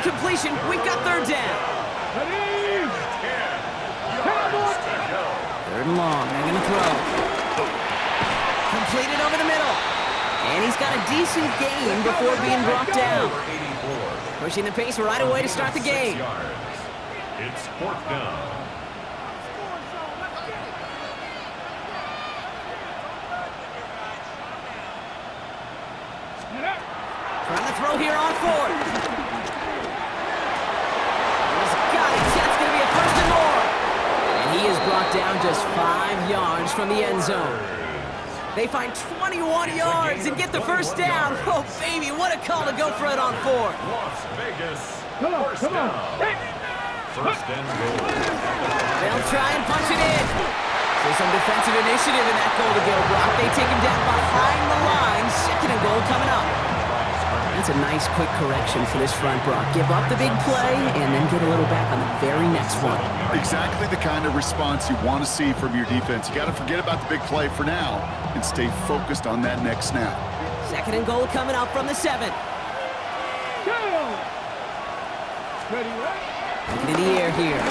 Incompletion. We've got third down. Third and long. They're going to throw. Completed over the middle. And he's got a decent gain before being brought down. Pushing the pace right away to start the game. It's fourth down. Trying to throw here on fourth. He's got it. That's going to be a first and more. And he is brought down just 5 yards from the end zone. They find 21 yards and get the first down. Oh, baby, what a call to go for it on fourth. Las Vegas. First down. First and goal. They'll try and punch it in. So some defensive initiative in that goal to go block. They take him down behind the line. Second and goal coming up. That's a nice quick correction for this front, Brock. Give up the big play and then get a little back on the very next one. Exactly the kind of response you want to see from your defense. You got to forget about the big play for now and stay focused on that next snap. Second and goal coming up from the 7. Looking in the air here.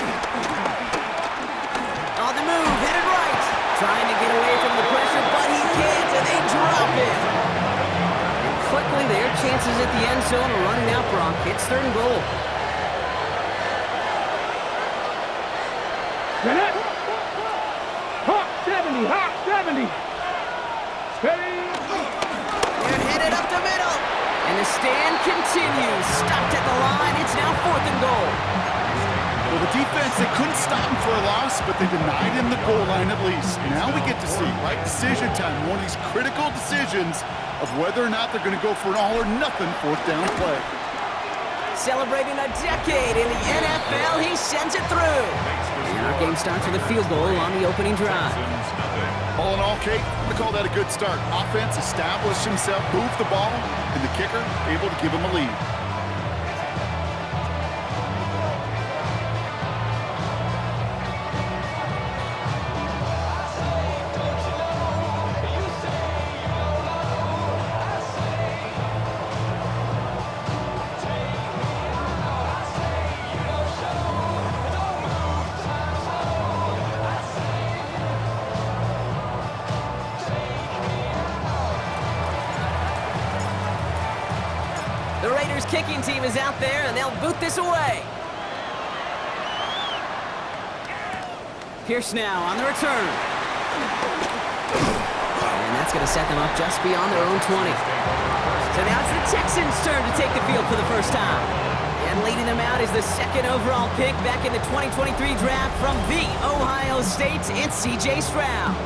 On the move, headed right. Trying to get away from the pressure, but he can't, and they drop it. And quickly, their chances at the end zone are running out, Brock. It's third and goal. Hot 70, hot 70. Steady. They're headed up the middle. And the stand continues. Stopped at the line. It's now fourth and goal. Well, the defense, they couldn't stop him for a loss, but they denied him the goal line at least. Now we get to see, right decision time, one of these critical decisions of whether or not they're going to go for an all-or-nothing fourth down play. Celebrating a decade in the NFL, he sends it through. And our game starts with a field goal on the opening drive. All in all, Kate, we call that a good start. Offense established himself, moved the ball, and the kicker able to give him a lead. The Raiders kicking team is out there, and they'll boot this away. Pierce now on the return. And that's going to set them up just beyond their own 20. So now it's the Texans' turn to take the field for the first time. And leading them out is the second overall pick back in the 2023 draft from the Ohio State. It's C.J. Stroud.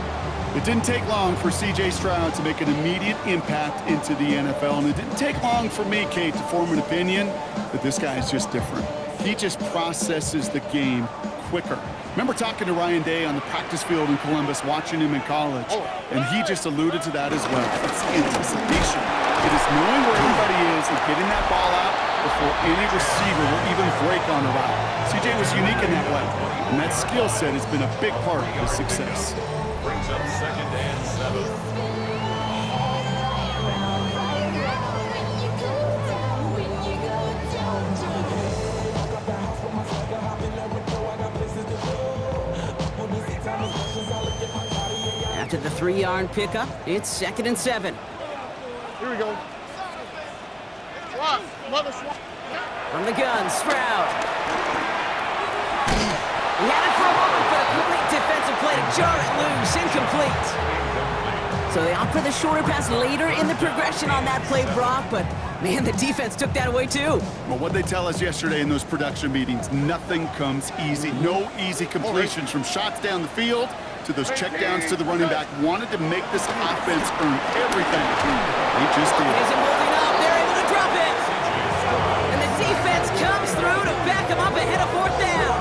It didn't take long for C.J. Stroud to make an immediate impact into the NFL, and it didn't take long for me, Kate, to form an opinion that this guy is just different. He just processes the game quicker. Remember talking to Ryan Day on the practice field in Columbus, watching him in college, and he just alluded to that as well. It's anticipation. It is knowing where everybody is and getting that ball out before any receiver will even break on the route. C.J. was unique in that way, and that skill set has been a big part of his success. Brings up second and 7. After the 3-yard pickup, it's second and 7. Here we go. Swap. Mother swap. From the gun, Stroud. He had it for a moment, but a complete defensive play to jar it loose. Incomplete. So they opt for the shorter pass later in the progression on that play, Brock, but man, the defense took that away too. Well, what they tell us yesterday in those production meetings, nothing comes easy. No easy completions from shots down the field to those checkdowns to the running back. Wanted to make this offense earn everything. They just did. Isn't holding up. They're able to drop it. And the defense comes through to back them up ahead of fourth down.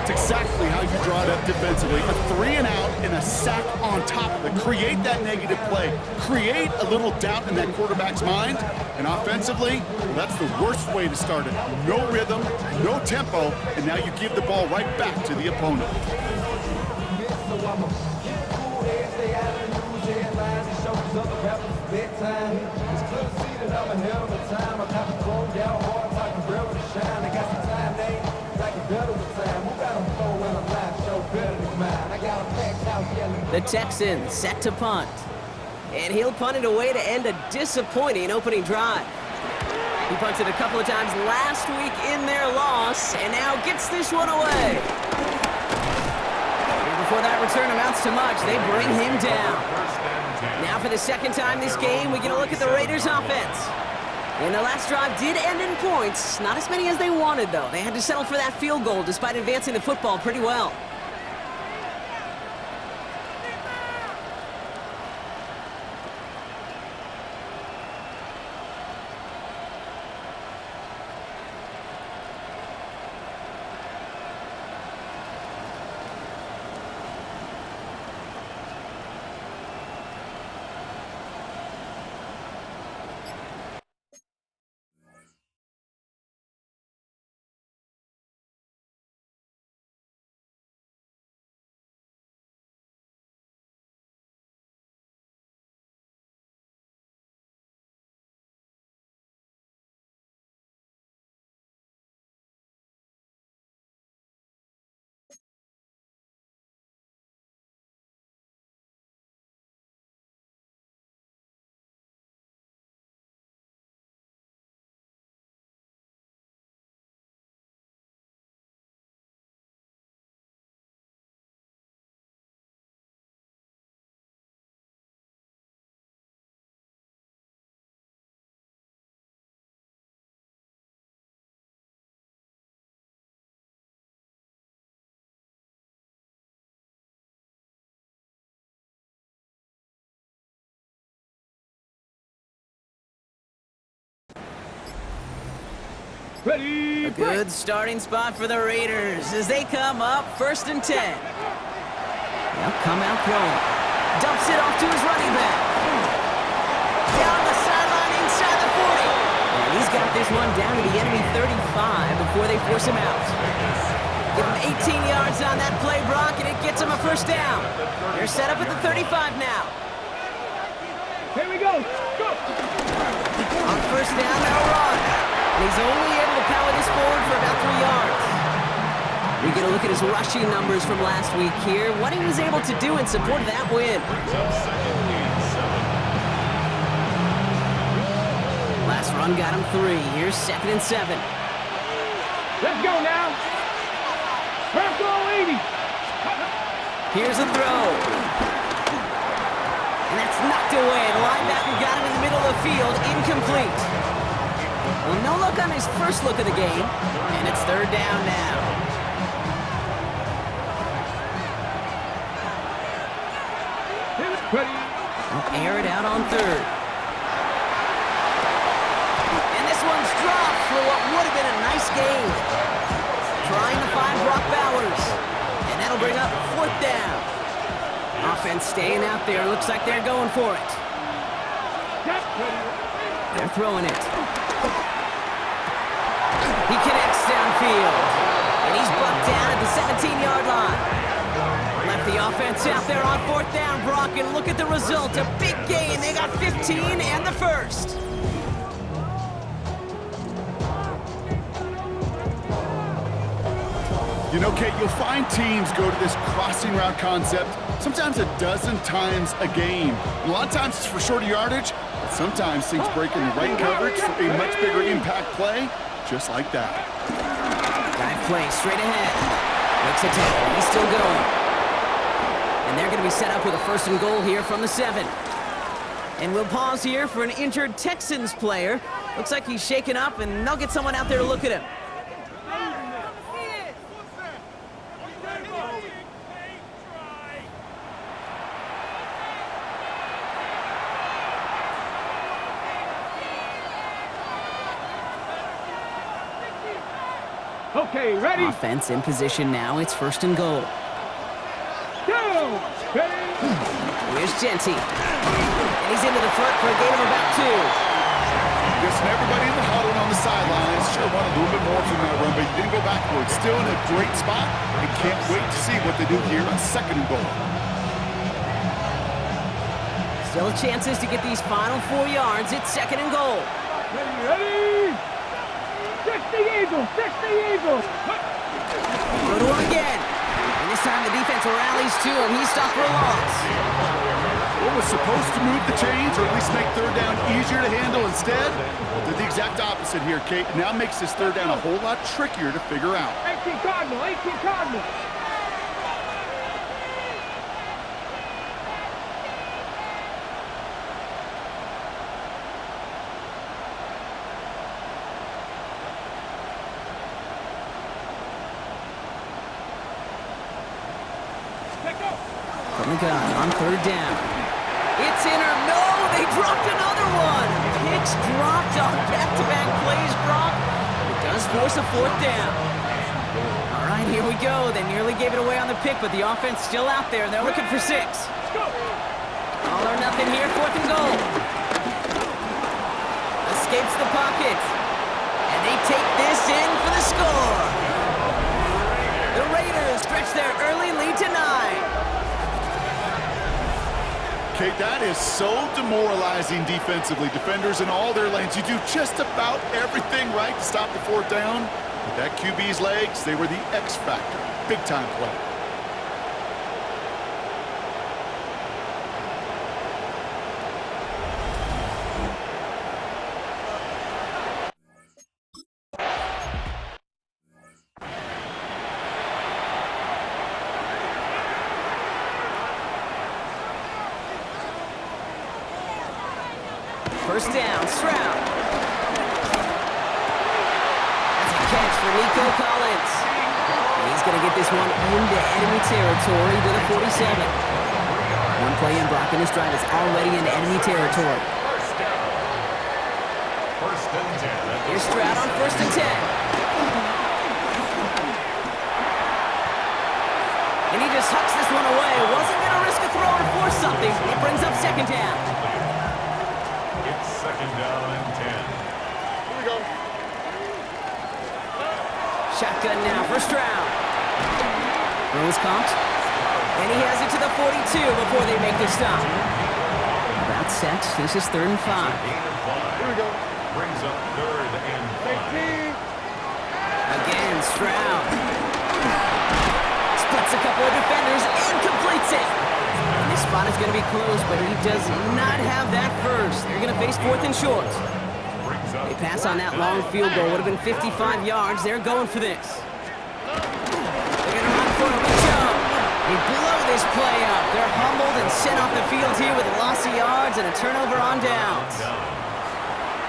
It's exactly how you draw it up defensively. A 3-and-out and a sack on top of it. Create that negative play. Create a little doubt in that quarterback's mind. And offensively, well, that's the worst way to start it. No rhythm, no tempo, and now you give the ball right back to the opponent. The Texans set to punt. And he'll punt it away to end a disappointing opening drive. He punted a couple of times last week in their loss, and now gets this one away. Before that return amounts to much, they bring him down. Now for the second time this game, we get a look at the Raiders' offense. And the last drive did end in points. Not as many as they wanted, though. They had to settle for that field goal despite advancing the football pretty well. Ready, A good starting spot for the Raiders as they come up 1st and 10. They'll come out throwing. Dumps it off to his running back. Down the sideline inside the 40. And he's got this one down to the enemy 35 before they force him out. Give him 18 yards on that play, Brock, and it gets him a first down. They're set up at the 35 now. Here we go. Go. On first down, they'll run. And he's only able to power this forward for about 3 yards. We get a look at his rushing numbers from last week here, what he was able to do in support of that win. Last run got him 3. Here's 2nd and 7. Let's go now. Let's go, 80. Here's a throw. And that's knocked away. The linebacker got him in the middle of the field, incomplete. Well, no look on his first look of the game, and it's 3rd down now. Ready. They'll air it out on 3rd. And this one's dropped for what would have been a nice gain. Trying to find Brock Bowers. And that'll bring up 4th down. Offense staying out there. Looks like they're going for it. They're throwing it. He connects downfield. And he's bucked down at the 17-yard line. Left the offense out there on 4th down, Brock, and look at the result. A big gain. They got 15 and the first. You know, Kate, you'll find teams go to this crossing route concept sometimes a dozen times a game. And a lot of times it's for shorter yardage, but sometimes things break in the right coverage for a much bigger impact play, just like that. Dive play straight ahead. Makes a tackle. He's still going. And they're going to be set up with a 1st and goal here from the 7. And we'll pause here for an injured Texans player. Looks like he's shaken up, and they'll get someone out there to look at him. Okay, ready. Offense in position now. It's 1st and goal. Go. Ready. Here's Genty. And he's into the front for a gain of about 2. Guessing everybody in the huddle and on the sidelines sure wanted a little bit more from that run, but he didn't go backwards. Still in a great spot, and can't wait to see what they do here on 2nd and goal. Still chances to get these final 4 yards. It's 2nd and goal. Ready? 60 Eagles, 60 Eagles. Go to him again. And this time the defense rallies to him. He's stopped for a loss. What was supposed to move the chains, or at least make 3rd down easier to handle instead, did the exact opposite here, Kate. Now makes this 3rd down a whole lot trickier to figure out. 18 Cardinal, 18 Cardinal. From the gun on 3rd down. It's in or no, they dropped another one. Picks dropped on back-to-back plays, Brock. It does force a 4th down. All right, here we go. They nearly gave it away on the pick, but the offense still out there. They're looking for 6. All or nothing here, 4th and goal. Escapes the pocket. And they take this in for the score. The Raiders stretch their early lead to 9. Kate, that is so demoralizing defensively. Defenders in all their lanes. You do just about everything right to stop the 4th down. But that QB's legs, they were the X factor. Big time play. First down, Stroud. That's a catch for Nico Collins. And he's going to get this one into enemy territory to the 47. One play in, Brock, and his drive is already into enemy territory. First and 10. Here's Stroud on 1st and 10. And he just hucks this one away. Wasn't going to risk a throw or force something. It brings up 2nd down. It's 2nd down and 10. Here we go. Shotgun now for Stroud. Throws caught. And he has it to the 42 before they make the stop. About set. This is 3rd and 5. Here we go. Brings up 3rd and 5. Again, Stroud. Splits a couple of defenders and completes it. And this spot is going to be close, but he does not have that first. They're going to face 4th and short. They pass on that long field goal. Would have been 55 yards. They're going for this. They're going to run for it with Joe. They blow this play up. They're humbled and sent off the field here with a loss of yards and a turnover on downs.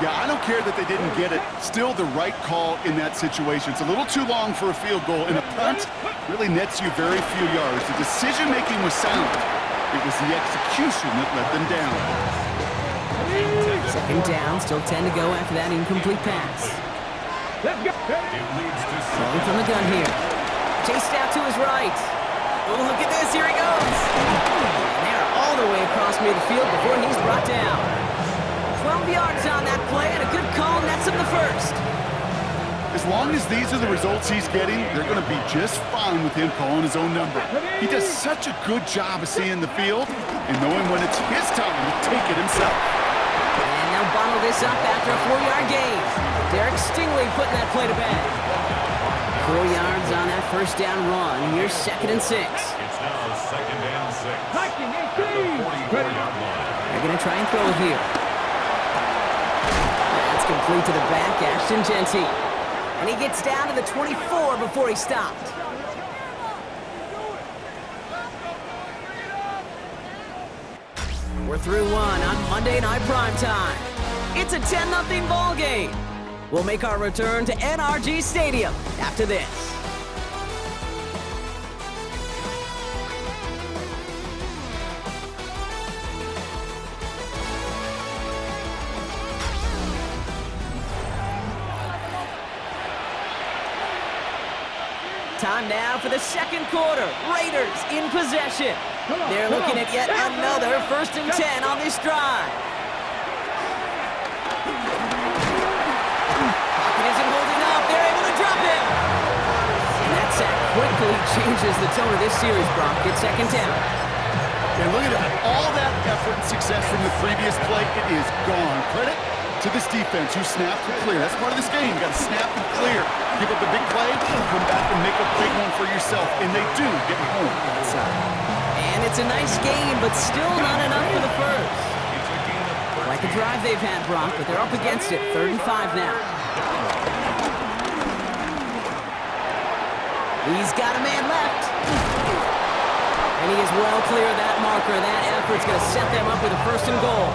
Yeah, I don't care that they didn't get it. Still the right call in that situation. It's a little too long for a field goal, and a punt really nets you very few yards. The decision-making was sound. It was the execution that let them down. 2nd down, still 10 to go after that incomplete pass. Let's go. It leads to Throwing from the gun here. Chased out to his right. Oh, look at this, here he goes. And they're all the way across midfield before he's brought down. 12 yards on that play, and a good call nets him the first. As long as these are the results he's getting, they're going to be just fine with him calling his own number. He does such a good job of seeing the field and knowing when it's his time to take it himself. And they'll bottle this up after a 4-yard gain. Derek Stingley putting that play to bed. 4 yards on that first down run. Here's 2nd and 6. It's now 2nd and 6. Hiking, At the 44-yard line. They're going to try and throw it here. That's complete to the back, Ashton Genty. And he gets down to the 24 before he stopped. We're through one on Monday Night Primetime. It's a 10-0 ball game. We'll make our return to NRG Stadium after this. Time now for the 2nd quarter. Raiders in possession. They're looking at yet another 1st and 10 on this drive. Pocket isn't holding up. They're able to drop him. And that sack quickly changes the tone of this series, Brock. It's 2nd down. And look at that. All that effort and success from the previous play, it is gone. Credit to this defense who snapped and clear. That's part of this game. You got to snap and clear. Give up a big play, come back and make a big one for yourself. And they do get home on that side. And it's a nice game, but still not enough for the first. Like a drive they've had, Brock, but they're up against it. 3rd and 5 now. He's got a man left. And he is well clear of that marker. That effort's going to set them up with a 1st and goal.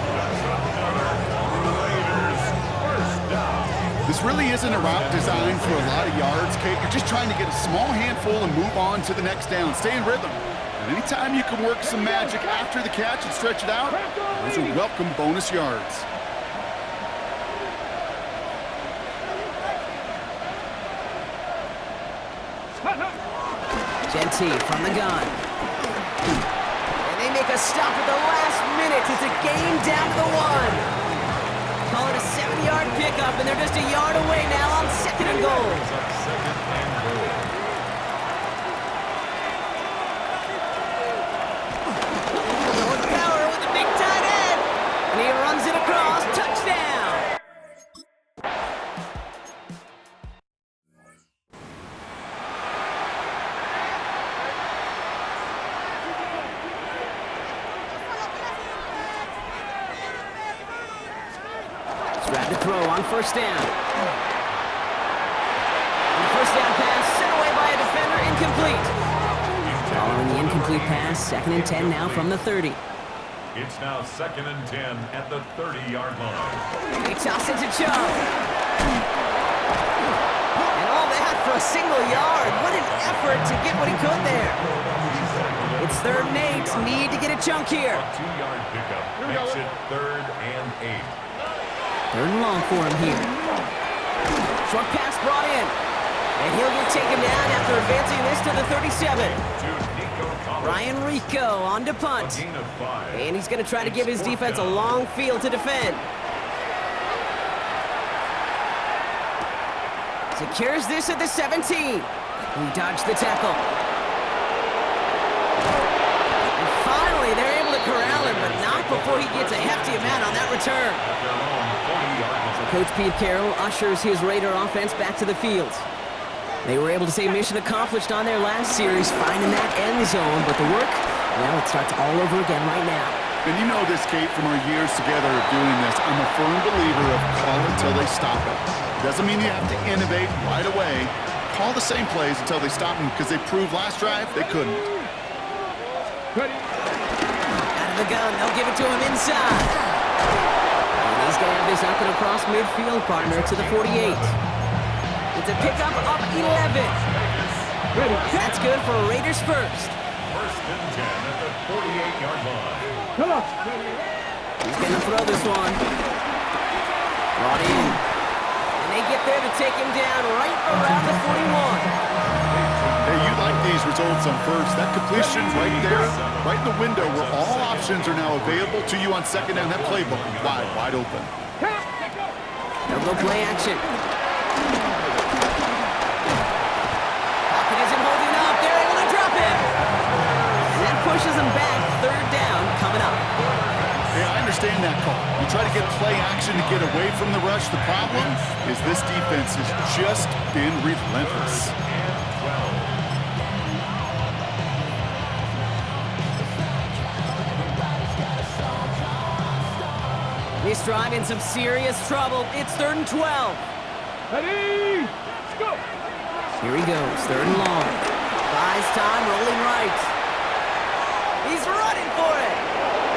This really isn't a route designed for a lot of yards, Kate. You're just trying to get a small handful and move on to the next down. Stay in rhythm. And anytime you can work some magic after the catch and stretch it out, those are welcome bonus yards. Genty from the gun. And they make a stop at the last minute. It's a game down to the 1. Call it a 70-yard pickup, and they're just a yard away now on 2nd and goal. Going power with a big tight end. And he runs it across. Touchdown. Grab the throw on 1st down. And the 1st down pass sent away by a defender, incomplete. Following the incomplete pass, 2nd and 10 now from the 30. It's now 2nd and 10 at the 30-yard line. They toss it to Chubb. And all that for a single yard. What an effort to get what he could there. It's 3rd and 8. Need to get a chunk here. A 2-yard pickup makes it 3rd and 8. 3rd and long for him here. Short pass brought in. And he'll get taken down after advancing this to the 37. Ryan Rico on to punt. And he's going to try to give his defense a long field to defend. Secures this at the 17. He dodged the tackle. And finally, they're able to corral him, but not before he gets a hefty amount on that return. So Coach Pete Carroll ushers his Raider offense back to the field. They were able to say mission accomplished on their last series, finding that end zone, but the work, well, it starts all over again right now. And you know this, Kate, from our years together of doing this, I'm a firm believer of call until they stop it. Doesn't mean you have to innovate right away. Call the same plays until they stop them, because they proved last drive they couldn't. Out of the gun, they'll give it to him inside. And he's going to have this up and across midfield, partner, to the 48. It's a pickup of 11. That's good for Raiders first. 1st and 10 at the 48-yard line. Come on. He's going to throw this one. Brought in. And they get there to take him down right around the 41. Hey, you like these results on first. That completion right there, right in the window where all options are now available to you on 2nd down. That playbook wide open. They'll go play action. Pocket isn't holding up. They're able to drop him. And that pushes them back. 3rd down coming up. Hey, I understand that call. You try to get play action to get away from the rush. The problem is this defense has just been relentless. This drive in some serious trouble. It's 3rd and 12. Ready? Let's go. Here he goes, 3rd and long. Buys time, rolling right. He's running for it.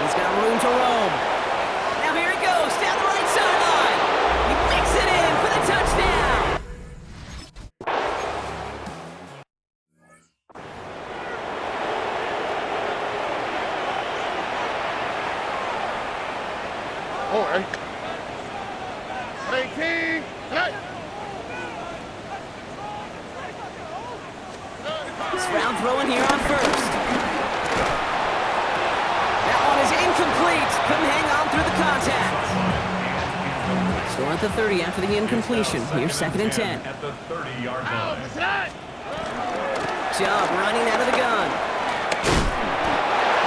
He's got room to roam. Now here he goes, down the right sideline. He makes it in for the touchdown. All right. 18. Hey. Stroud throwing here on 1st. That one is incomplete. Couldn't hang on through the contact. Still at the 30 after the incompletion. Here's 2nd and 10. At the 30-yard line. Chubb running out of the gun.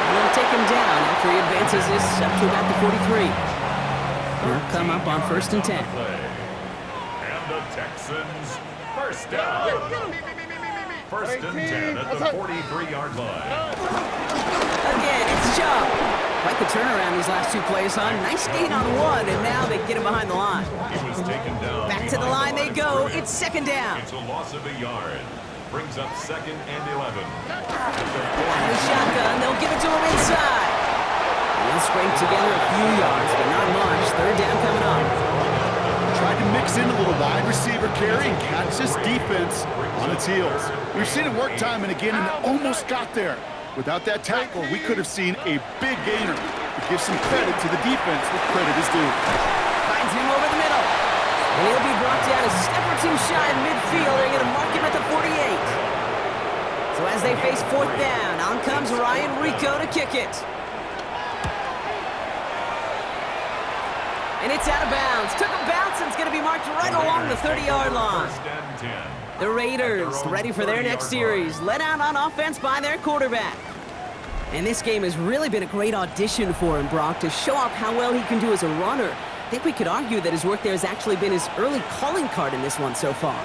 And they'll take him down after he advances this up to about the 43. They'll come up on 1st and 10. And the Texans, first down. 1st and 10 at the 43-yard line. Again, it's Chubb. Quite the turnaround these last 2 plays, huh? Nice gain on 1, and now they get him behind the line. He was taken down. Back to the line they go. It's 2nd down. It's a loss of a yard. Brings up 2nd and 11. Out of the shotgun, they'll give it to him inside. They'll scrape together a few yards, but not much. 3rd down coming up. Tried to mix in a little wide receiver carry and catch this defense on its heels. We've seen it work time and again, and it almost got there. Without that tackle, we could have seen a big gainer. To give some credit to the defense, where credit is due. Finds him over the middle. And he'll be brought down a step or 2 shy of midfield. They're going to mark him at the 48. So as they face 4th down, on comes Ryan Rico to kick it. And it's out of bounds. Took a bounce and it's going to be marked right along the 30-yard line. 1st and 10. The Raiders ready for their next series. Let out on offense by their quarterback. And this game has really been a great audition for him, Brock, to show off how well he can do as a runner. I think we could argue that his work there has actually been his early calling card in this one so far.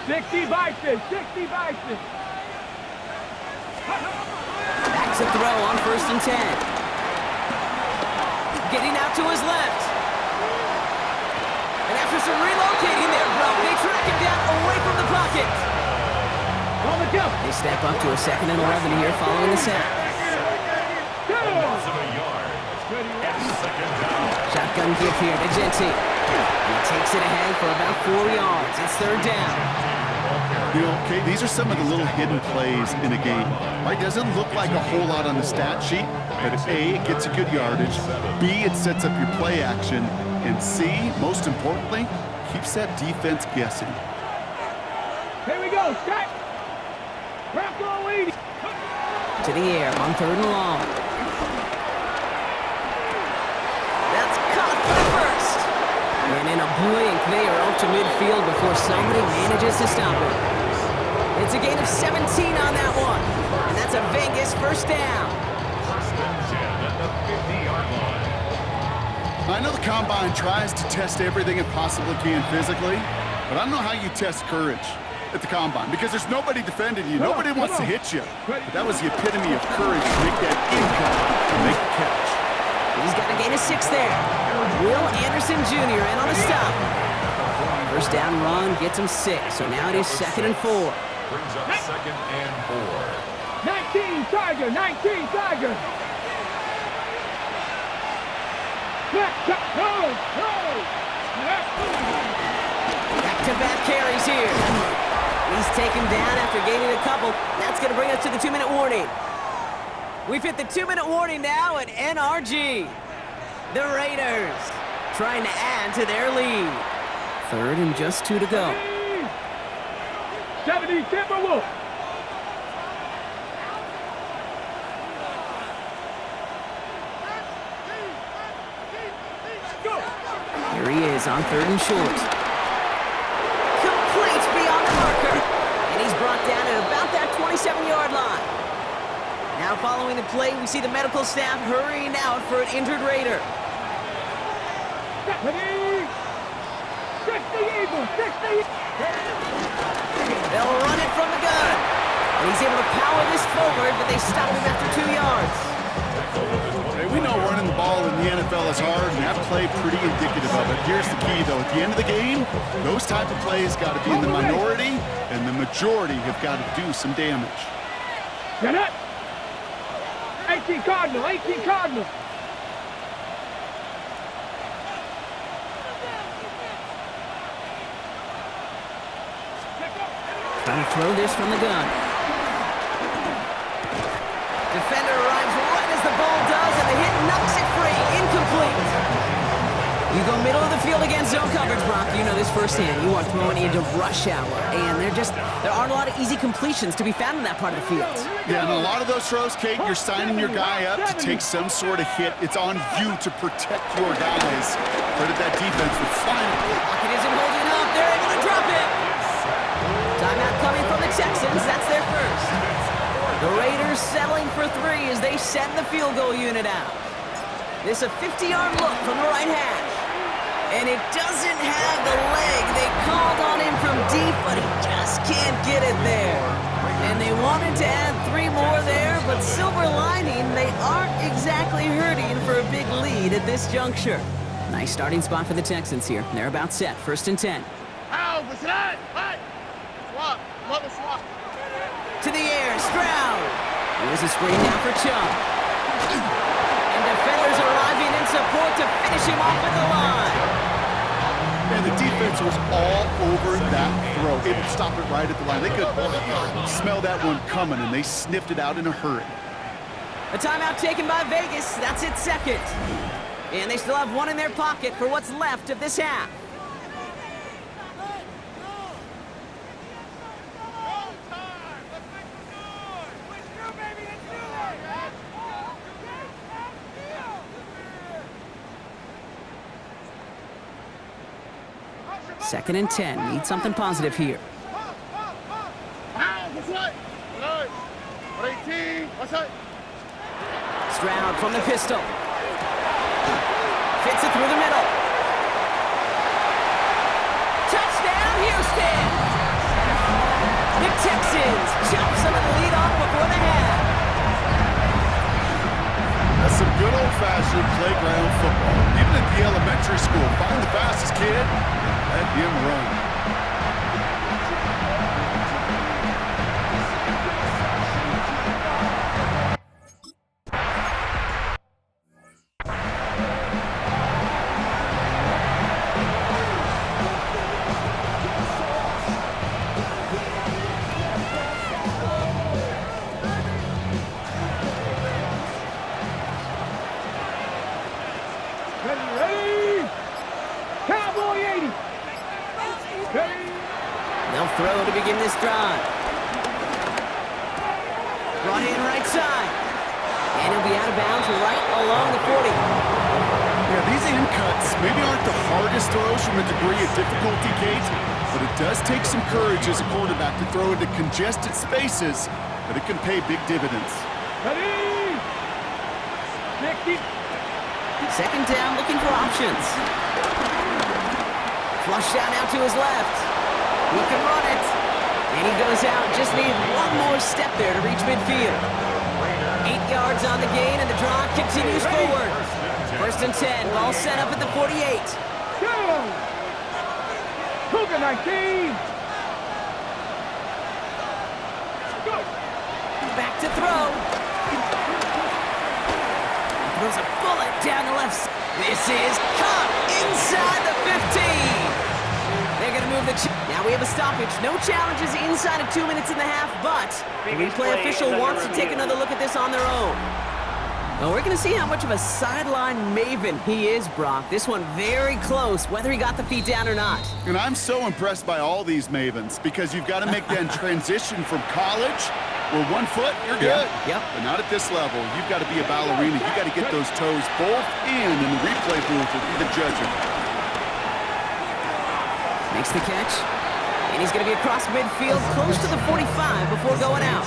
60 Bison, 60 Bison. Back to throw on 1st and 10. Getting out to his left. And after some relocating there, Brock, they track him down away from the pocket. On the jump. They step up to a 2nd and 11 here following the sack. Loss of a yard. And 2nd down. Shotgun give here to Genty. He takes it ahead for about 4 yards. It's 3rd down. You know, okay, these are some of the little hidden plays in a game. Right? Doesn't look like a whole lot on the stat sheet, but A, it gets a good yardage. B, it sets up your play action. And C, most importantly, keeps that defense guessing. Here we go, Scott. Bronco leading. To the air on 3rd and long. That's caught for the 1st. And in a blink, they are off to midfield before somebody manages to stop it. It's a gain of 17 on that one. And that's a Vegas 1st down. 1st and 10 at the 50-yard line. I know the Combine tries to test everything it possibly can physically, but I don't know how you test courage at the Combine because there's nobody defending you. Nobody wants to hit you. But that was the epitome of courage to make that income and make the catch. He's got a gain of 6 there. Will Anderson Jr. in on a stop. 1st down run gets him 6, so now it is 2nd and 4. Brings up 2nd and 4. 19 Tiger, 19 Tiger. Back-to-back carries here. He's taken down after gaining a couple. That's going to bring us to the 2-minute warning. We've hit the 2-minute warning now at NRG. The Raiders trying to add to their lead. 3rd and just 2 to go. 70 Timberwolves. Here he is on 3rd and short. Complete beyond the marker. And he's brought down at about that 27-yard line. Now following the play, we see the medical staff hurrying out for an injured Raider. 60 Eagles, 60. They'll run it from the gun. And he's able to power this forward, but they stop him after 2 yards. Hey, we know running the ball in the NFL is hard, and that play pretty indicative of it. Here's the key, though. At the end of the game, those type of plays got to be in the minority, and the majority have got to do some damage. Get it. 18 Cardinal, 18 Cardinal. Trying to throw this from the gun. Defender arrives right as the ball does, and the hit knocks it free. Incomplete. You go middle of the field against zone coverage, Brock. You know this firsthand. You are throwing into rush hour, and there aren't a lot of easy completions to be found in that part of the field. Yeah, and a lot of those throws, Kate, you're signing your guy up to take some sort of hit. It's on you to protect your guys. Credit that defense for flying. Pocket isn't holding up. They're able to drop it. Timeout coming from the Texans. That's their first. The Raiders settling for send the field goal unit out. This a 50-yard look from the right hash. And it doesn't have the leg. They called on him from deep, but he just can't get it there. And they wanted to add 3 more there, but silver lining, they aren't exactly hurting for a big lead at this juncture. Nice starting spot for the Texans here. They're about set. 1st and 10. To the air, Stroud. Here's a screen now for Chubb. And defenders arriving in support to finish him off at the line. And the defense was all over that throw. Able to stop it right at the line. They could smell that one coming, and they sniffed it out in a hurry. A timeout taken by Vegas. That's its 2nd. And they still have 1 in their pocket for what's left of this half. Second and 10. Need something positive here. Stroud from the pistol. Fits it through the middle. Touchdown, Houston! The Texans jump some of the lead off before the half. That's some good old-fashioned playground football. Even at the elementary school, find the fastest kid, let him run. They'll throw to begin this drive. Brought in right side. And he'll be out of bounds right along the 40. Yeah, these in cuts maybe aren't the hardest throws from a degree of difficulty, Kate, but it does take some courage as a quarterback to throw into congested spaces, but it can pay big dividends. Ready? 60. 2nd down, looking for options. Flush down out to his left. He can run it. And he goes out. Just need 1 more step there to reach midfield. 8 yards on the gain, and the drive continues forward. 1st and 10. Ball set up at the 48. Go! Cougar 19. Go! Back to throw. Throws a bullet down the left side. This is caught inside the 15. They're going to move the... Now we have a stoppage. No challenges inside of 2 minutes and a half, but the replay official wants to take another look at this on their own. Well, we're going to see how much of a sideline maven he is, Brock. This one very close, whether he got the feet down or not. And I'm so impressed by all these mavens because you've got to make that transition from college where 1 foot, you're good. Yep. But not at this level. You've got to be a ballerina. You've got to get those toes both in the replay booth will be the judging. Makes the catch. And he's going to be across midfield, close to the 45 before going out.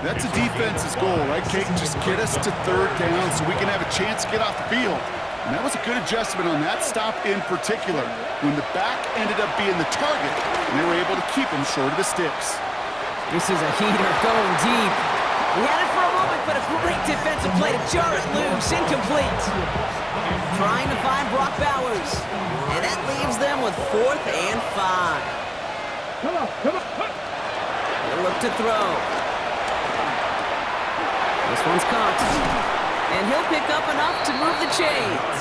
That's a defense's goal, right, Kate? Just get us to 3rd down so we can have a chance to get off the field. And that was a good adjustment on that stop in particular, when the back ended up being the target, and they were able to keep him short of the sticks. This is a heater going deep. He had it for a moment, but a great defensive play to jar it loose. Incomplete. Trying to find Brock Bowers. And that leaves them with 4th and 5. Come on, come on. They'll look to throw. This one's caught. And he'll pick up enough to move the chains.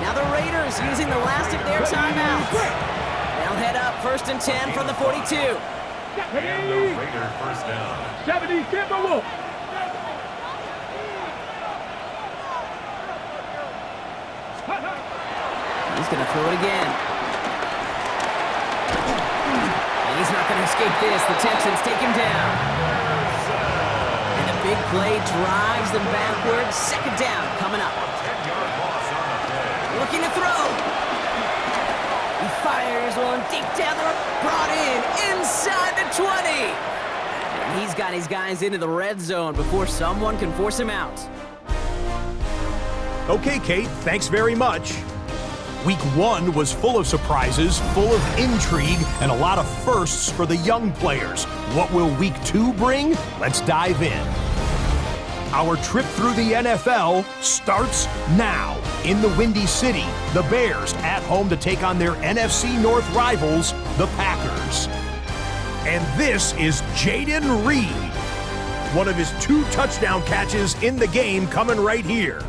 Now the Raiders using the last of their timeouts. They'll head up 1st and 10 from the 42. And the Raider 1st down. 70, get the wolf. He's going to throw it again. And he's not going to escape this. The Texans take him down. And the big play drives them backwards. 2nd down coming up. 10-yard loss on the play. Looking to throw. He fires one deep down the road. Brought in inside the 20. And He's got his guys into the red zone before someone can force him out. Okay, Kate, thanks very much. Week 1 was full of surprises, full of intrigue, and a lot of firsts for the young players. What will Week 2 bring? Let's dive in. Our trip through the NFL starts now. In the Windy City, the Bears at home to take on their NFC North rivals, the Packers. And this is Jaden Reed. One of his 2 touchdown catches in the game coming right here.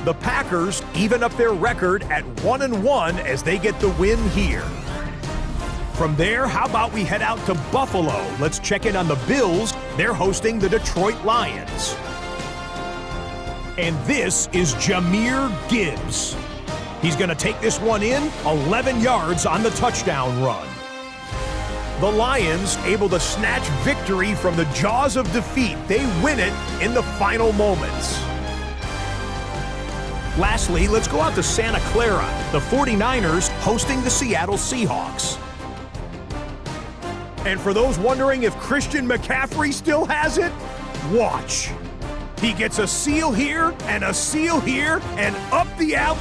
The Packers even up their record at 1-1 as they get the win here. From there, how about we head out to Buffalo? Let's check in on the Bills. They're hosting the Detroit Lions. And this is Jahmyr Gibbs. He's going to take this one in, 11 yards on the touchdown run. The Lions able to snatch victory from the jaws of defeat. They win it in the final moments. Lastly, let's go out to Santa Clara. The 49ers hosting the Seattle Seahawks. And for those wondering if Christian McCaffrey still has it, watch. He gets a seal here and a seal here and up the out.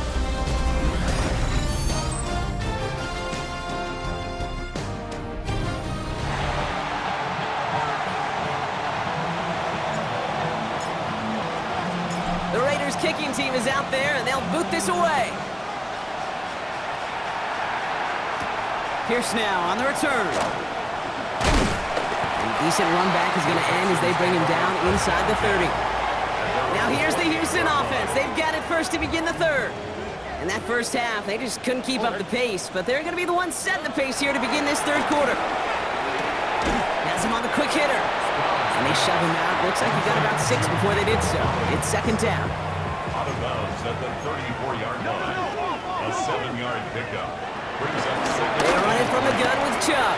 The Raiders kicking team is out there, and they'll boot this away. Pierce now on the return. And a decent run back is going to end as they bring him down inside the 30. Now here's the Houston offense. They've got it first to begin the third. In that first half, they just couldn't keep up the pace, but they're going to be the ones setting the pace here to begin this third quarter. Has him on the quick hitter. And they shove him out. Looks like he got about 6 before they did so. It's second down. Out of bounds at the 34-yard line. A 7-yard pickup. Brings up second. They run it from the gun with Chubb.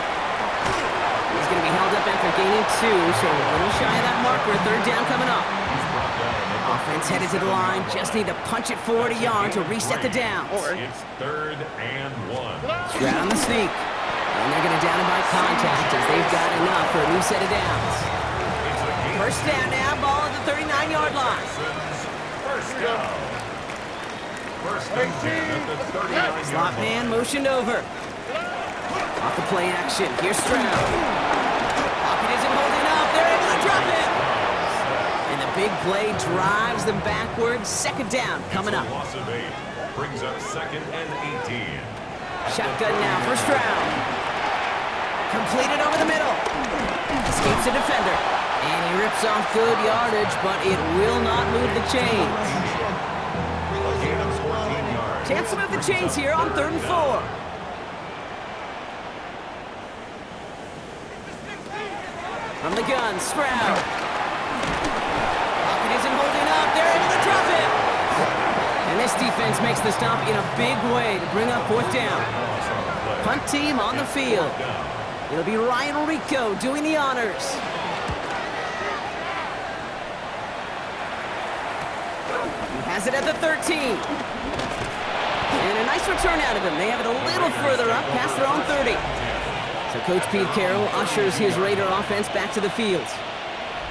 He's going to be held up after gaining 2, so a little shy of that marker. Third down coming up. Offense headed to the line. Just need to punch it forward a yard to reset the downs. It's 3rd and 1. Right on the sneak. And they're going to down him by contact as they've got enough for a new set of downs. First down now, ball at the 39-yard line. First down. First and 10 at the 39-yard Slot line. man motioned over. Off the play action. Here's Stroud. Pocket isn't holding up. They're able to drop him. And the big play drives them backwards. Second down coming up. Loss of 8 brings up 2nd and 18. Shotgun now for Stroud. Completed over the middle. Escapes the defender. And he rips off good yardage, but it will not move the chains. A gain of 14 yards. Chance to move the chains here on 3rd and 4. From the gun, Stroud. Pocket isn't holding up. They're able to drop it. And this defense makes the stop in a big way to bring up 4th down. Punt team on the field. It'll be Ryan Rico doing the honors. He has it at the 13. And a nice return out of him. They have it a little further up past their own 30. So Coach Pete Carroll ushers his Raider offense back to the field.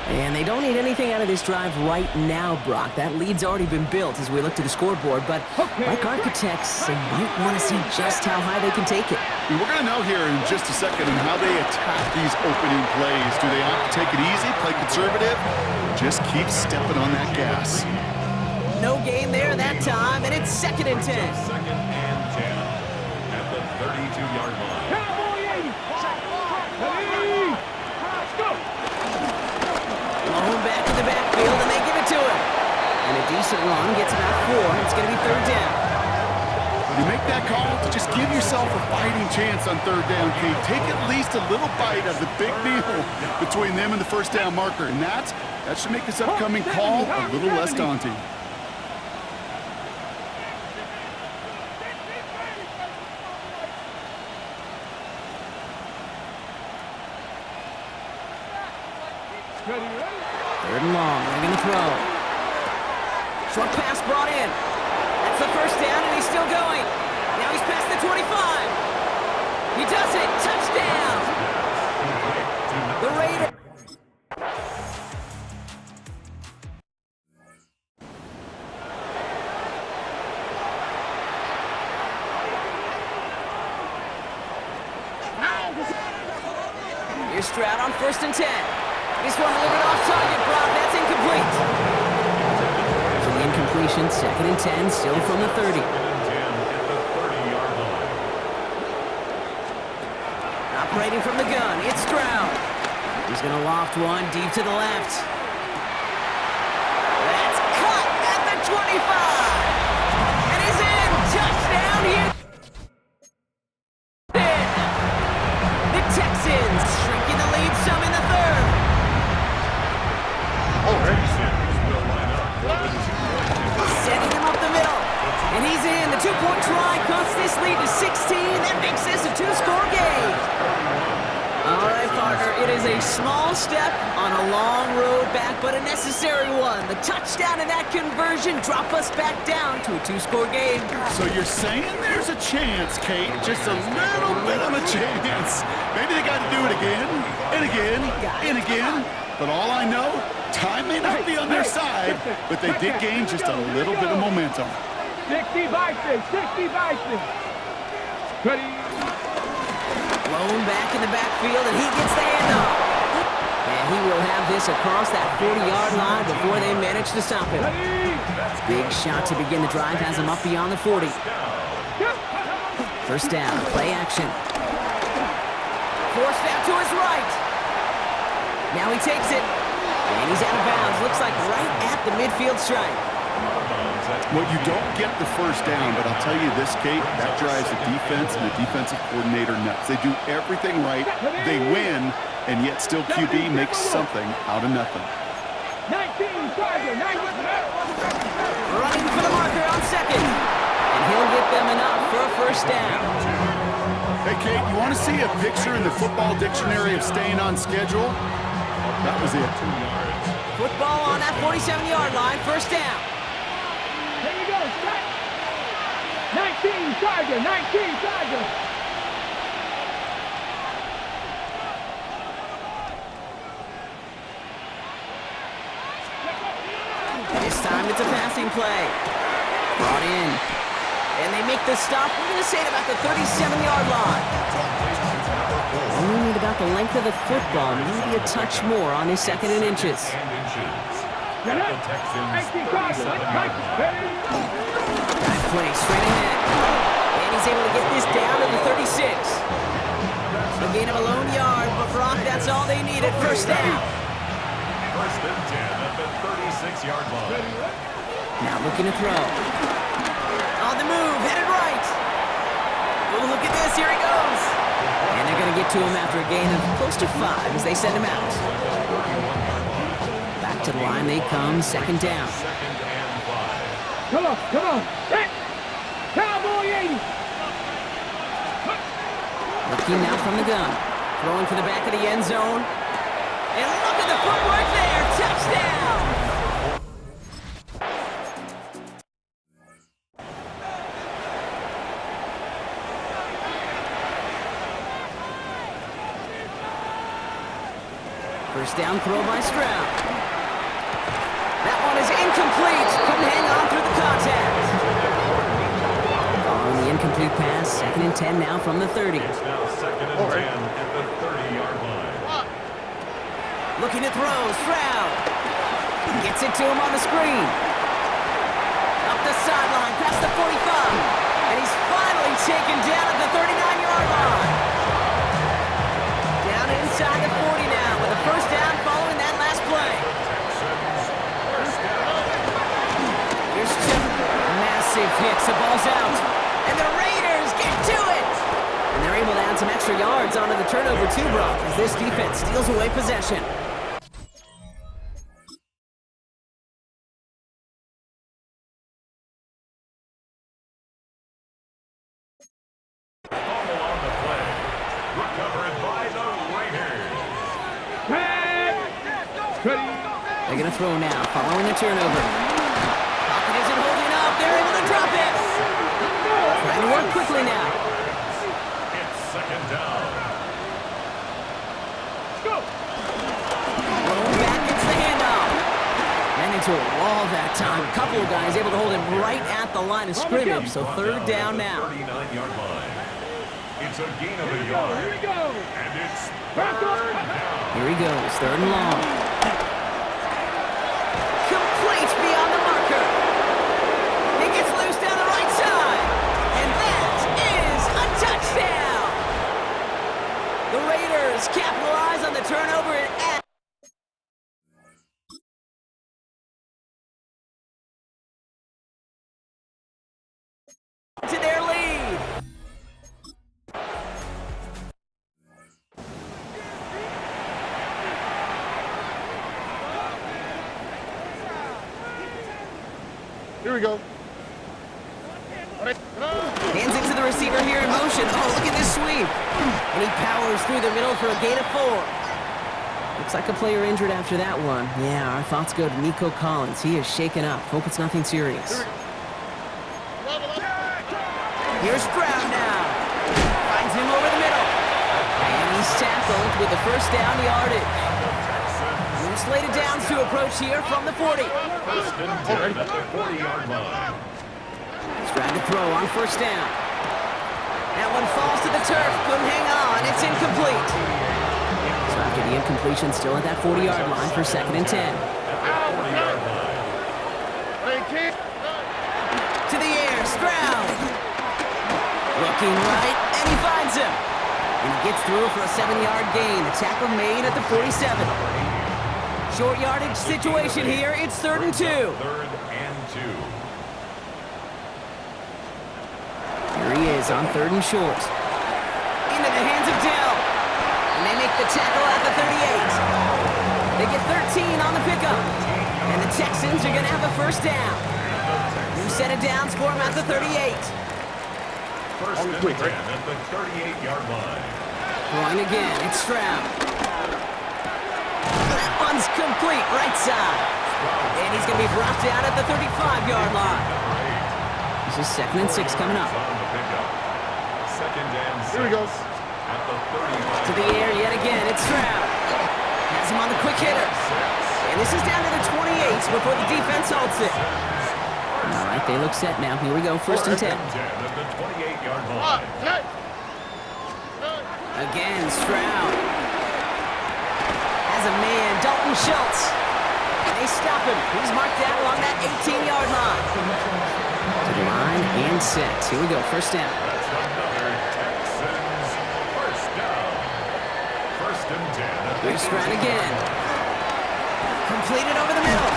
And they don't need anything out of this drive right now, Brock. That lead's already been built as we look to the scoreboard. But like architects, they might want to see just how high they can take it. And we're going to know here in just a second on how they attack these opening plays. Do they opt to take it easy, play conservative, or just keep stepping on that gas? No gain there that time, and it's 2nd and 10. 2nd and 10 at the 32-yard line. Cowboy 80. Let's go. Long back in the backfield, and they give it to him. And a decent run gets about 4. It's going to be 3rd down. When you make that call, to just give yourself a fighting chance on 3rd down, Kate. Take at least a little bite of the big deal between them and the first down marker. And that should make this upcoming call a little less daunting. Ready, ready? 3rd and long. They're going to throw. Short pass brought in. That's the first down, and he's still going. Now he's past the 25. He does it. Touchdown. The Raiders. Here's Stroud on 1st and 10. This one a little bit off target, Brock. That's incomplete. There's an incompletion. 2nd and 10, still from the 30. Operating from the gun, it's Stroud. He's going to loft one deep to the left. That's caught at the 25. And he's in. Touchdown here. The Texans shrinking the lead some in the 3rd. Setting him up the middle. And he's in. The 2-point try cuts this lead to 16. That makes this a 2-score game. All right, partner, it is a small step on a long road back, but a necessary one. The touchdown and that conversion drop us back down to a 2-score game. So you're saying there's a chance, Kate, just a little bit of a chance. Maybe they got to do it again, and again, and again. But all I know, time may not be on their side, but they did gain just a little bit of momentum. 60 Bison, 60 Bison. Ready? Blown back in the backfield, and he gets the handoff. And he will have this across that 40-yard line before they manage to stop him. Big shot to begin the drive, has him up beyond the 40. 1st down, play action. Forced out to his right. Now he takes it, and he's out of bounds. Looks like right at the midfield stripe. Well, you don't get the 1st down, but I'll tell you this, Kate, that drives the defense and the defensive coordinator nuts. They do everything right, they win, and yet still QB makes something out of nothing. 19, Tiger, 19. Running for the marker on 2nd, and he'll get them enough for a 1st down. Hey, Kate, you want to see a picture in the football dictionary of staying on schedule? That was it. Football on that 47-yard line, 1st down. Here we go, set. 19, Tiger, 19, Tiger. This time it's a passing play. Brought in. And they make the stop, we're going to say, at about the 37-yard line. Only need about the length of the football, maybe a touch more on his 2nd and inches. Get up. 19, Tiger, 19. Play straight ahead. And he's able to get this down to the 36. A gain of a lone yard, but Brock, that's all they needed. 1st down. 1st and 10 at the 36-yard line. Now looking to throw. On the move, headed right. Oh, look at this, here he goes. And they're going to get to him after a gain of close to 5 as they send him out. Back to the line they come, 2nd down. Come on, come on. Set. Cowboy 80. Looking now from the gun. Throwing for the back of the end zone. And look at the footwork there. Touchdown. First down throw by Stroud. That one is incomplete. Couldn't hang on through the contact. Following the incomplete pass, 2nd and 10 now from the 30. It's now 2nd and 10 at the 30-yard line. Looking to throw, Stroud. Gets it to him on the screen. Up the sideline, past the 45. And he's finally taken down at the 39-yard line. Down inside the 40 now with a 1st down following that last play. Here's two massive hits. The ball's out. And the Raiders get to it. And they're able to add some extra yards onto the turnover too, Brock, as this defense steals away possession. Fumble on the play. Recovered by the Raiders. Ready. They're going to throw now, following the turnover. Pocket isn't holding up. They're able to drop it. Trying to work quickly now. It's 2nd down. Let's go. Rolling back, gets the handoff. Ran into a wall that time. A couple of guys able to hold him right at the line of scrimmage. So 3rd down now. 39-yard line. It's a gain of a yard. Here we go. And it's third down. Here he goes, 3rd and long. Complete beyond the marker. He gets loose down the right side. And that is a touchdown. The Raiders capitalize on the turnover and add to their lead. Here we go. Hands it to the receiver here in motion. Oh, look at this sweep. And he powers through the middle for a gain of 4. Looks like a player injured after that one. Yeah, our thoughts go to Nico Collins. He is shaken up. Hope it's nothing serious. Here's Stroud now. Finds him over the middle. And he's tackled with the first down yardage. New slated downs to approach here from the 40. First and 10 at the 40-yard line. Stroud to throw on first down. That one falls to the turf. Couldn't hang on. It's incomplete. So after the incompletion, still at that 40-yard line for 2nd and 10. To the air, Stroud. Looking right, and he finds him. And he gets through for a 7-yard gain. The tackle made at the 47. Short yardage situation here. It's 3rd and 2. 3rd and 2. Here he is on 3rd and short. Into the hands of Dell. And they make the tackle at the 38. They get 13 on the pickup. And the Texans are going to have a first down. New set of downs for him at the 38. First and 10 at the 38-yard line. Throwing again, it's Stroud. That one's complete, right side. And he's going to be brought down at the 35-yard line. This is 2nd and 6 coming up. Second and 6. Here we go. At the 35. To the air yet again, it's Stroud. Has him on the quick hitter. And this is down to the 28 before the defense halts it. All right, they look set now. Here we go, 1st and 10. At the 28-yard line. Again, Stroud. Has a man, Dalton Schultz. And they stop him. He's marked out along that 18-yard line. To the line and set. Here we go, 1st down. That's another Texans first down. 1st and 10. Here's Stroud again. Completed over the middle.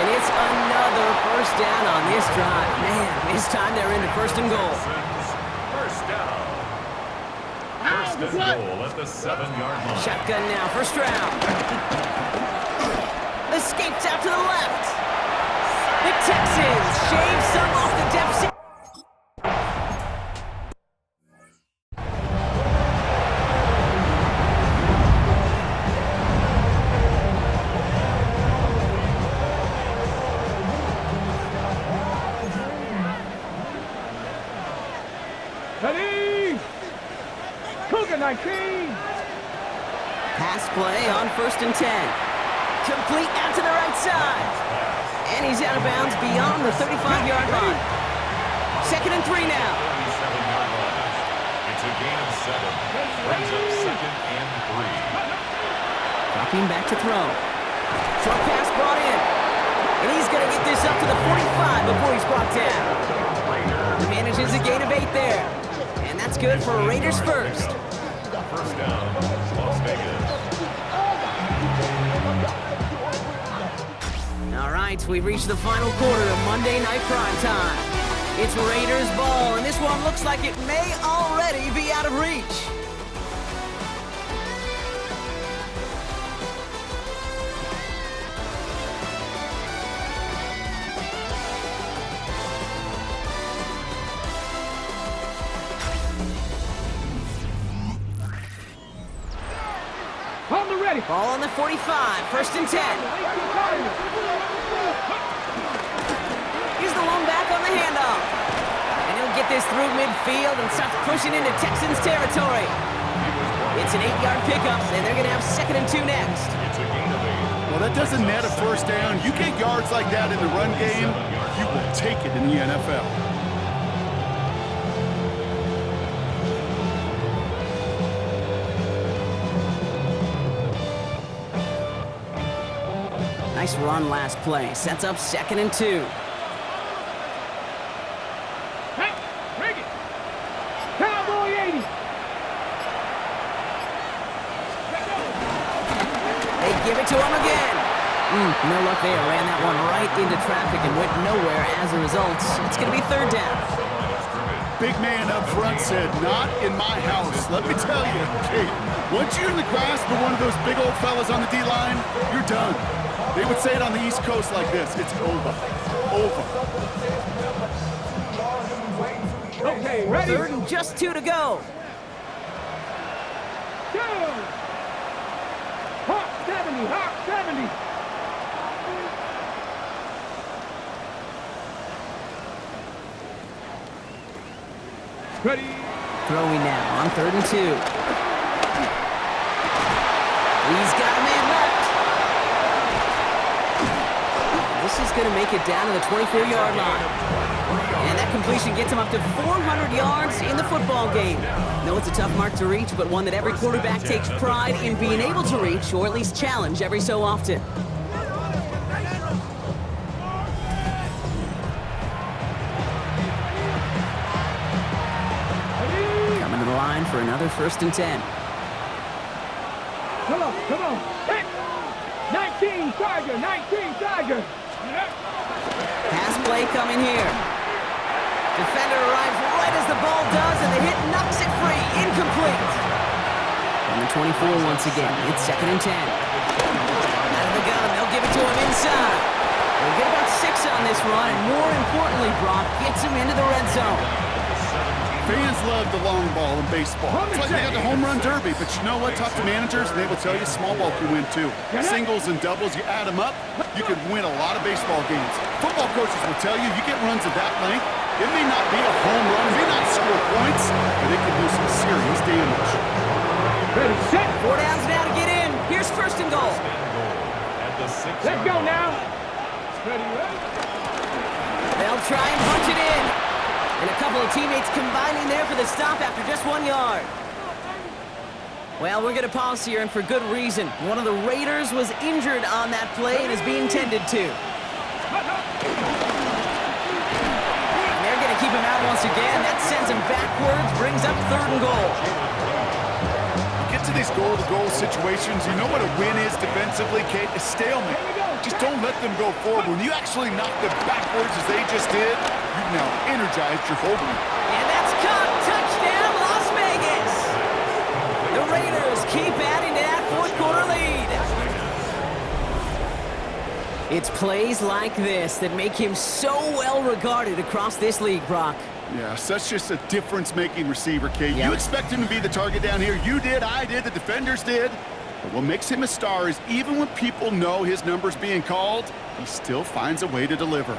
And it's another first down on this drive. Man, this time they're into 1st and goal. First down. 1st and goal at the 7-yard line. Shotgun now for Stroud. Escapes out to the left. The Texans shave some off the deficit. Ready? Cougar 19. Pass play on 1st and 10. Complete out to the right side. And he's out of bounds beyond the 35-yard line. 2nd and 3 now. 37-yard line. It's a gain of 7. Brings up 2nd and 3. Dropping back to throw. Short pass brought in. And he's going to get this up to the 45 before he's brought down. He manages a gain of 8 there. And that's good for a Raiders first. First down, Las Vegas. All right, we've reached the final quarter of Monday Night Prime Time. It's Raiders ball, and this one looks like it may already be out of reach. On the ready. Ball on the 45, 1st and 10. Here's the lone back on the handoff. And he'll get this through midfield and starts pushing into Texans territory. It's an 8-yard pickup, and they're going to have 2nd and 2 next. It's a gain of 8. Well, that doesn't net a first down. You get yards like that in the run game, you will take it in the NFL. Nice run last play. Sets up 2nd and 2. Hey, bring it. Cowboy 80. They give it to him again. No luck there. Ran that one right into traffic and went nowhere as a result. It's going to be 3rd down. Big man up front said, not in my house. Let me tell you, Kate, once you're in the grasp of one of those big old fellas on the D-line, you're done. They would say it on the East Coast like this. It's over. Over. Okay, ready? 3rd and just 2 to go. Go. Hawk 70, Hawk 70. Ready? Throwing now on 3rd and 2. He's got a man left. This is going to make it down to the 24-yard line. And that completion gets him up to 400 yards in the football game. No, it's a tough mark to reach, but one that every quarterback takes pride in being able to reach, or at least challenge every so often. Coming to the line for another 1st and 10. Come on, come on. Hey. 19 Tiger, 19 Tiger. Pass play coming here. Defender arrives right as the ball does, and the hit knocks it free. Incomplete. On the 24 once again. It's 2nd and 10. Out of the gun. They'll give it to him inside. They'll get about 6 on this run, and more importantly, Brock gets him into the red zone. Fans love the long ball in baseball. It's like they got the home run derby, but you know what? Talk to managers, and they will tell you small ball can win too. Singles and doubles, you add them up, you can win a lot of baseball games. Football coaches will tell you, you get runs of that length, it may not be a home run, it may not score points, but it can do some serious damage. Ready, set. 4 downs now to get in. Here's 1st and goal. Let's go now. Ready, ready. They'll try and punch it in. And a couple of teammates combining there for the stop after just 1 yard. Well, we're going to pause here, and for good reason. One of the Raiders was injured on that play and is being tended to. And they're going to keep him out once again. That sends him backwards, brings up 3rd and goal. Get to these goal-to-goal situations, you know what a win is defensively, Kate? A stalemate. Just don't let them go forward. When you actually knock them backwards as they just did, you've now energized your whole group. And that's caught. Touchdown, Las Vegas. The Raiders keep adding to that 4th quarter lead. It's plays like this that make him so well regarded across this league, Brock. Yeah, such just a difference-making receiver, Kate. Yep. You expect him to be the target down here. You did, I did, the defenders did. But what makes him a star is even when people know his number's being called, he still finds a way to deliver.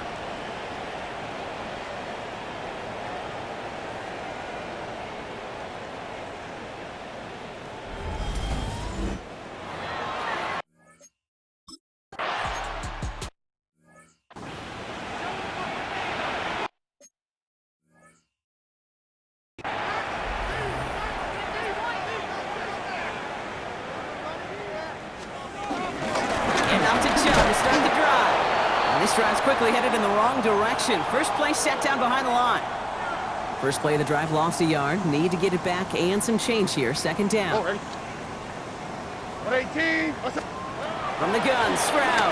This drive's quickly headed in the wrong direction. First play set down behind the line. First play of the drive lost a yard. Need to get it back and some change here. 2nd down. 118. From the gun, Stroud.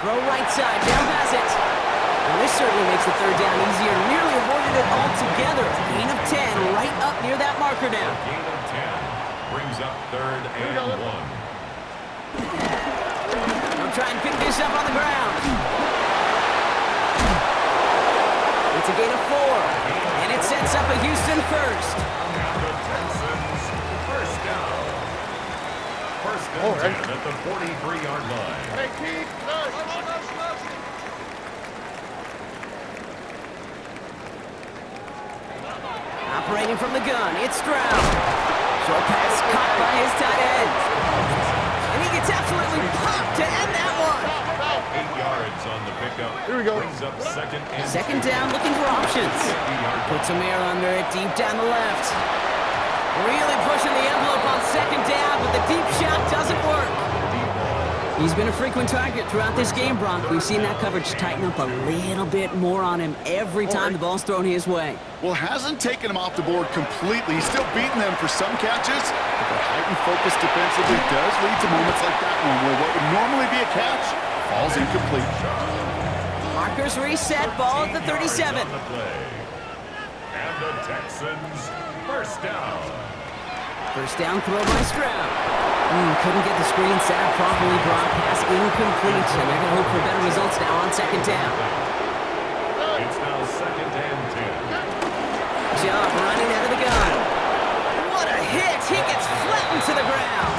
Throw right side, down pass it. Well, this certainly makes the 3rd down easier. Nearly avoided it altogether. Gain of 10 right up near that marker now. Gain of 10 brings up 3rd and 1. Try and pick this up on the ground. It's a gain of 4, and it sets up a Houston first. And the Texans, 1st down. 1st and 10 at the 43-yard line. Operating from the gun, it's Stroud. Short pass caught by his tight end. And he gets absolutely popped to end that one. 8 yards on the pickup. Here we go. Brings up 2nd and 2nd down, looking for options. Put some air under it, deep down the left. Really pushing the envelope on 2nd down, but the deep shot doesn't work. He's been a frequent target throughout this game, Brock. We've seen that coverage tighten up a little bit more on him every time the ball's thrown his way. Well, hasn't taken him off the board completely. He's still beating them for some catches, but the heightened focus defensively does lead to moments like that one where what would normally be a catch falls incomplete. Markers reset, ball at the 37. And the Texans, first down. First down throw by Stroud. Couldn't get the screen set up properly, Brock. Pass incomplete, and they're going to hope for better results now on second down. It's now second and 10. Job running out of the gun. What a hit! He gets flattened to the ground.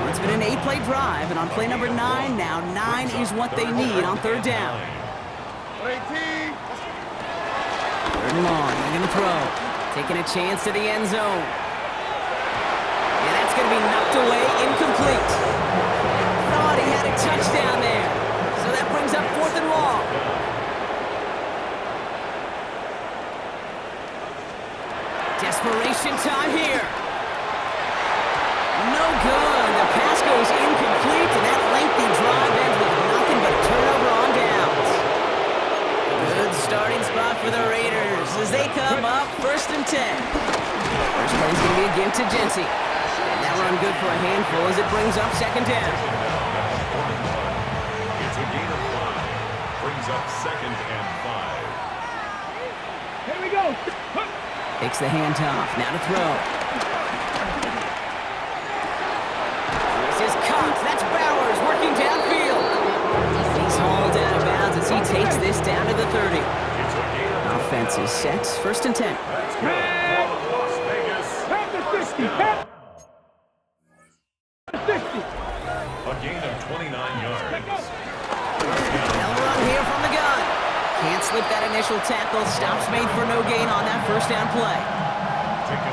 It's been an 8-play drive, and on play number 9 now, 9 is what they need on third down. Third and long, they're going to throw. Taking a chance to the end zone. And that's going to be knocked away, incomplete. Thought he had a touchdown there. So that brings up fourth and long. Desperation time here. No good. The pass goes incomplete, and that lengthy drive ends with nothing but a turnover on downs. Good starting spot for the Raiders as they come up first and 10. First play's going to be a give to Jency. And that run good for a handful as it brings up second down. It's a gain of 5. Brings up second and 5. Here we go. Takes the handoff. Now to throw. This is Cox. That's Bowers working downfield. He's hauled out of bounds as he takes this down to the 30. Offense is set. First and 10. Let's go. Las Vegas. Have the 60. Have the 60. A gain of 29 yards. They'll run here from the gun. Can't slip that initial tackle. Stops made for no gain on that first down play.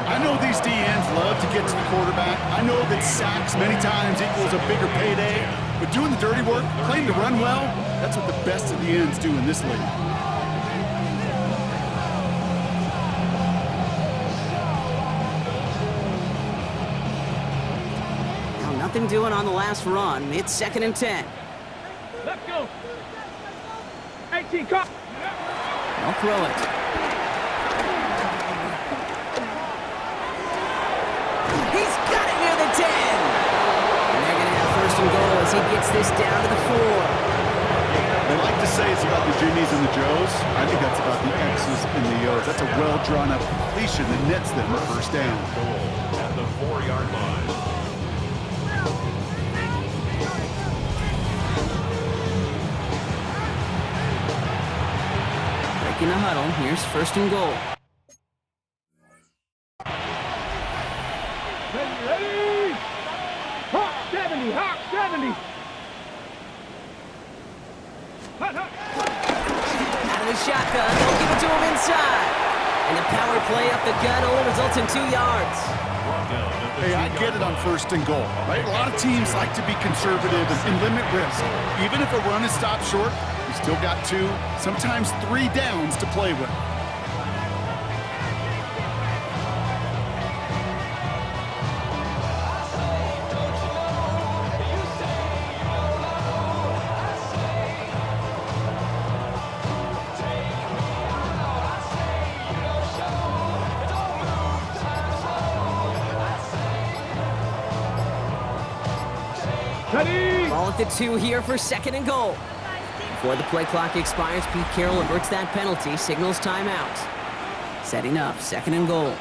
I know these DNs love to get to the quarterback. I know that sacks many times equals a bigger payday. But doing the dirty work, playing to run well, that's what the best of the ends do in this league. Now nothing doing on the last run. It's second and 10. Let's go. 18, cut. They'll throw it. He's got it near the 10. And they're going to have first and goal as he gets this down to the 4. They like to say it's about the Jimmies and the Joes. I think that's about the X's and the O's. That's a well-drawn-up completion that nets them a first down. At the 4-yard line. In the huddle, here's first and goal. Ready? Hawk 70, Hawk 70. Hot, hot. Out of the shotgun, they'll give it to him inside. And the power play up the gut only results in 2 yards. Hey, I get it on first and goal, right? A lot of teams like to be conservative and limit risk. Even if a run is stopped short, you still got 2, sometimes 3 downs to play with. Ready? Ball at the 2 here for second and goal. Before the play clock expires, Pete Carroll averts that penalty, signals timeout. Setting up, second and goal.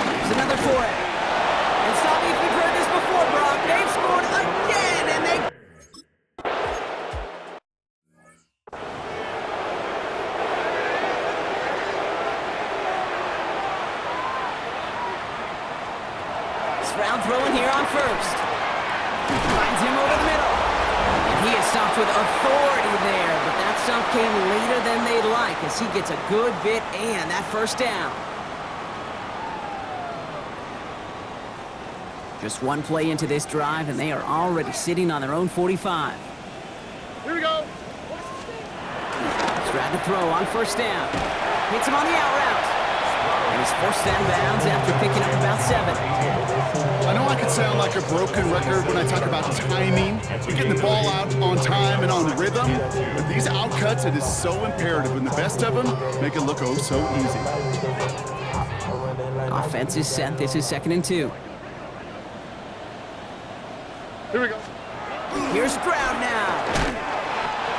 There's another for it. And stop me if you've heard this before, Brock. They've scored again, and they... Stroud throwing here on first. Finds him over the middle. And he is stopped with authority there, but that stop came later than they'd like as he gets a good bit and that first down. Just one play into this drive, and they are already sitting on their own 45. Here we go. Stroud to throw on first down. Hits him on the out route. And he's forced out of bounds after picking up about 7. I know I could sound like a broken record when I talk about timing, getting the ball out on time and on rhythm, but these outcuts, it is so imperative, and the best of them make it look oh so easy. Offense is set. This is 2nd and 2. Here we go. Here's Stroud now.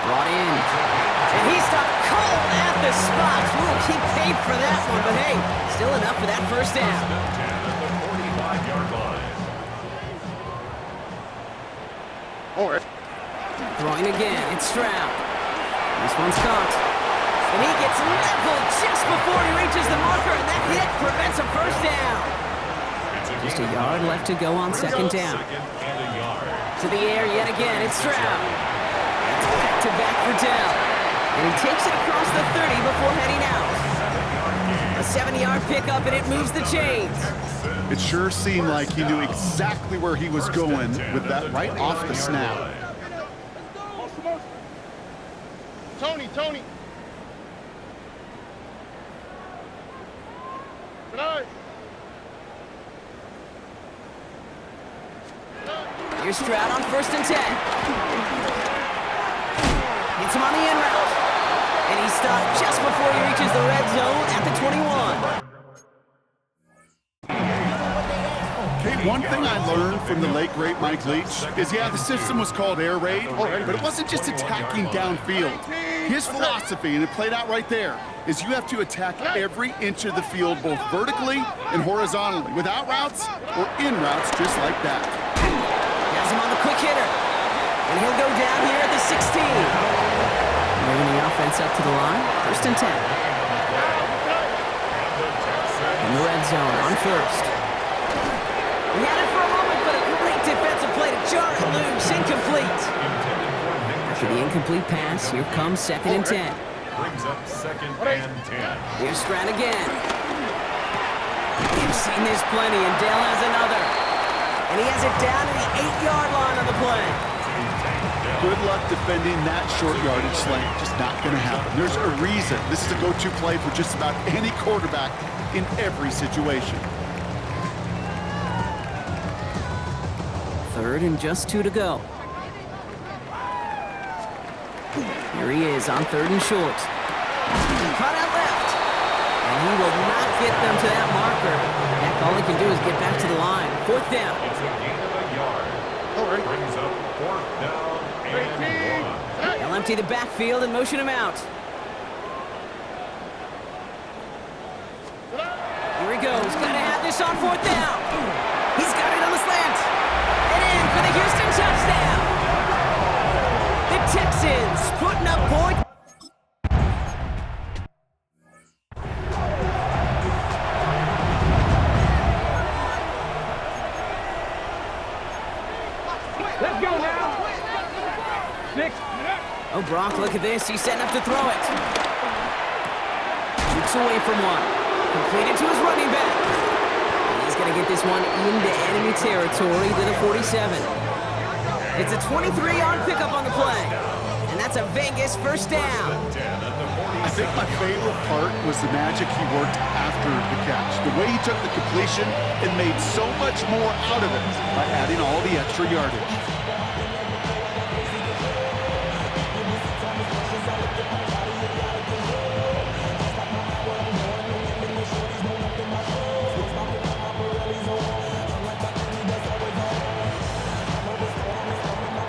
Brought in. And he stopped cold at the spot. Ooh, he paid for that one, but hey, still enough for that first down. All right. Throwing again, it's Stroud. This one's caught. And he gets leveled just before he reaches the marker, and that hit prevents a first down. Just a yard left to go on 2nd down. To the air yet again, it's Stroud. That's back-to-back for Dell. And he takes it across the 30 before heading out. A 70-yard pickup, and it moves the chains. It sure seemed like he knew exactly where he was going with that right off the snap. Tony. Nice. Here's Stroud on 1st and 10. Hits him on the in route. And he stopped just before he reaches the red zone at the 21. Okay, one thing I learned from the late, great Mike Leach is, yeah, the system was called air raid, but it wasn't just attacking downfield. His philosophy, and it played out right there, is you have to attack every inch of the field, both vertically and horizontally, with out routes or in routes just like that. Has him on the quick hitter. And he'll go down here at the 16. Moving the offense up to the line. 1st and 10. In the red zone on 1st. He had it for a moment, but a great defensive play to jar it loose. Incomplete. After the incomplete pass, here comes 2nd and 10. Brings up 2nd and 10. Here's Stroud again. You've seen this plenty, and Dale has another. And he has it down to the 8-yard line on the play. Good luck defending that short yardage slant. Just not going to happen. There's a reason this is a go-to play for just about any quarterback in every situation. 3rd and just 2 to go. Here he is on 3rd and short. Caught out left. And he will not get them to that marker. Heck, all he can do is get back to the line. 4th down. It's a gain of a yard. Brings up 4th down and 1. They'll empty the backfield and motion him out. Here he goes. Gotta have this on 4th down. He's got it on the slant. And in for the Houston touchdown. The Texans putting up points. Let's go now. 6. Oh, Brock, look at this. He's setting up to throw it. Shoots away from one. Completed to his running back. And he's going to get this one into enemy territory to the 47. It's a 23-yard pickup on the play. And that's a Vegas 1st down. I think my favorite part was the magic he worked after the catch. The way he took the completion and made so much more out of it by adding all the extra yardage.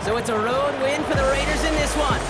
So it's a road win for the Raiders in this one.